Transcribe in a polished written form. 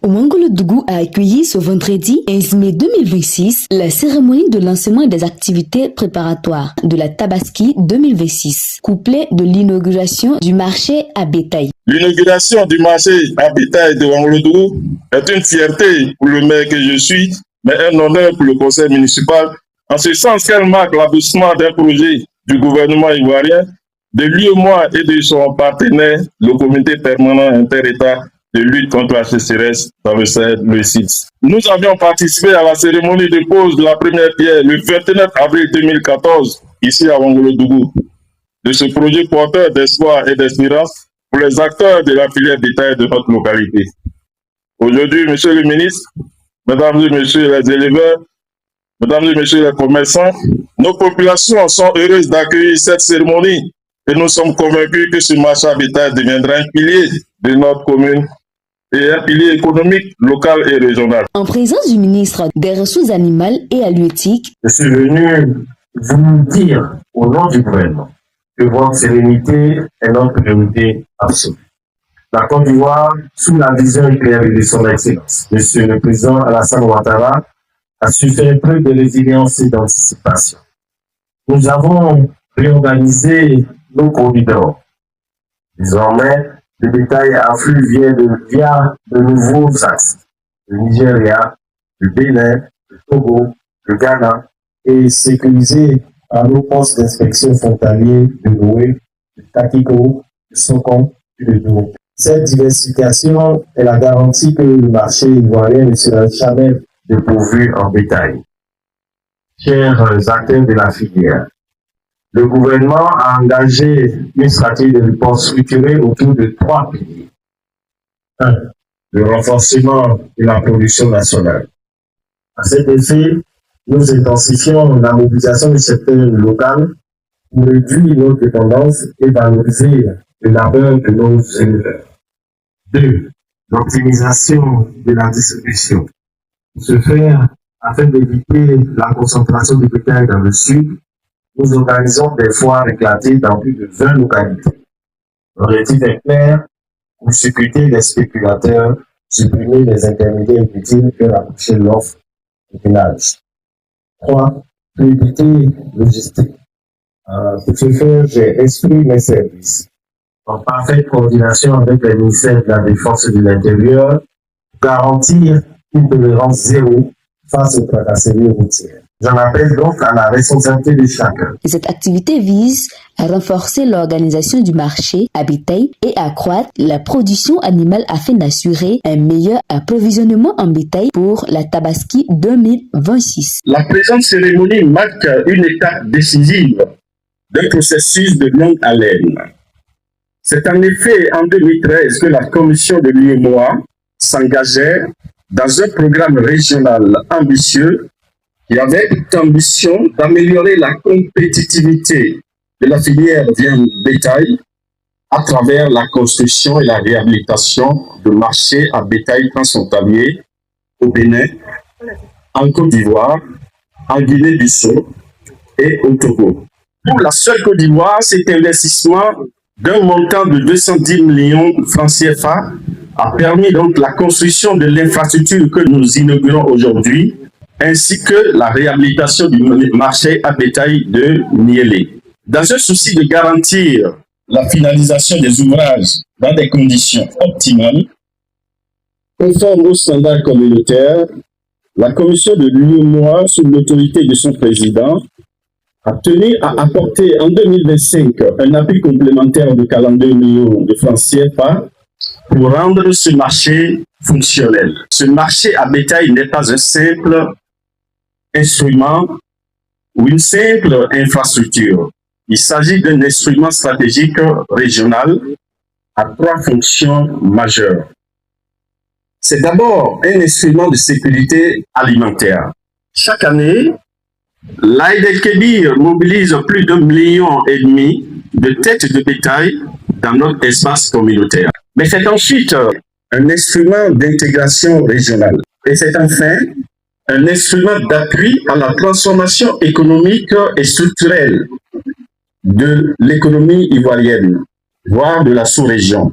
Ouangoulo-Dougou a accueilli ce vendredi 15 mai 2026 la cérémonie de lancement des activités préparatoires de la Tabaski 2026, couplée de l'inauguration du marché à bétail. L'inauguration du marché à bétail de Ouangoulo-Dougou est une fierté pour le maire que je suis, mais un honneur pour le conseil municipal, en ce sens qu'elle marque l'aboutissement d'un projet du gouvernement ivoirien, de l'UEMOA et de son partenaire, le comité permanent inter-État de lutte contre la sécheresse dans le Sahel, le CIDS. Nous avions participé à la cérémonie de pose de la première pierre le 29 avril 2014, ici à Ouangoulo-Dougou, de ce projet porteur d'espoir et d'espérance pour les acteurs de la filière bétail de notre localité. Aujourd'hui, Monsieur le ministre, Mesdames et Messieurs les éleveurs, Mesdames et Messieurs les commerçants, nos populations sont heureuses d'accueillir cette cérémonie et nous sommes convaincus que ce marché à bétail deviendra un pilier de notre commune et un pilier économique local et régional. En présence du ministre des Ressources animales et halieutiques, je suis venu vous dire au nom du gouvernement que votre sérénité est notre priorité absolue. La Côte d'Ivoire, sous la vision éclairée de son Excellence, Monsieur le Président Alassane Ouattara, a su faire preuve de résilience et d'anticipation. Nous avons réorganisé nos corridors. Désormais, le bétail afflue via de nouveaux axes. Le Nigeria, le Bénin, le Togo, le Ghana, et sécurisé par nos postes d'inspection frontaliers de Noé, de Takiko, de Sokon et de Douro. Cette diversification est la garantie que le marché ivoirien ne sera jamais dépourvu en bétail. Chers acteurs de la filière, le gouvernement a engagé une stratégie de réponse structurée autour de 3 piliers. 1. Le renforcement de la production nationale. À cet effet, nous intensifions la mobilisation du secteur local pour réduire notre dépendance et valoriser le labeur de nos éleveurs. 2. L'optimisation de la distribution. Pour ce faire, afin d'éviter la concentration du bétail dans le sud, nous organisons des foires éclatées dans plus de 20 localités. L'objectif est clair pour sécuriter les spéculateurs, supprimer les intermédiaires inutiles et rapprocher l'offre du village. 3. Fluidité logistique. Pour ce faire, j'ai instruit mes services en parfaite coordination avec les ministères de la Défense et de l'Intérieur pour garantir une tolérance zéro face aux tracasseries routières. J'en appelle donc à la responsabilité de chacun. Cette activité vise à renforcer l'organisation du marché à bétail et à accroître la production animale afin d'assurer un meilleur approvisionnement en bétail pour la Tabaski 2026. La présente cérémonie marque une étape décisive d'un processus de longue haleine. C'est en effet en 2013 que la commission de l'UEMOA s'engageait dans un programme régional ambitieux qui avait pour ambition d'améliorer la compétitivité de la filière viande bétail à travers la construction et la réhabilitation de marchés à bétail transfrontaliers au Bénin, en Côte d'Ivoire, en Guinée-Bissau et au Togo. Pour la seule Côte d'Ivoire, cet investissement d'un montant de 210 millions de francs CFA a permis donc la construction de l'infrastructure que nous inaugurons aujourd'hui, ainsi que la réhabilitation du marché à bétail de Niélé. Dans un souci de garantir la finalisation des ouvrages dans des conditions optimales, conformes aux standards communautaires, la commission de l'UEMOA, sous l'autorité de son président, a tenu à apporter en 2025 un appui complémentaire de 42 millions de francs CFA pour rendre ce marché fonctionnel. Ce marché à bétail n'est pas un simple instrument ou une simple infrastructure. Il s'agit d'un instrument stratégique régional à 3 fonctions majeures. C'est d'abord un instrument de sécurité alimentaire. Chaque année, l'Aïd el-Kébir mobilise plus d'1,5 million de têtes de bétail dans notre espace communautaire. Mais c'est ensuite un instrument d'intégration régionale. Et c'est enfin un instrument d'appui à la transformation économique et structurelle de l'économie ivoirienne, voire de la sous-région.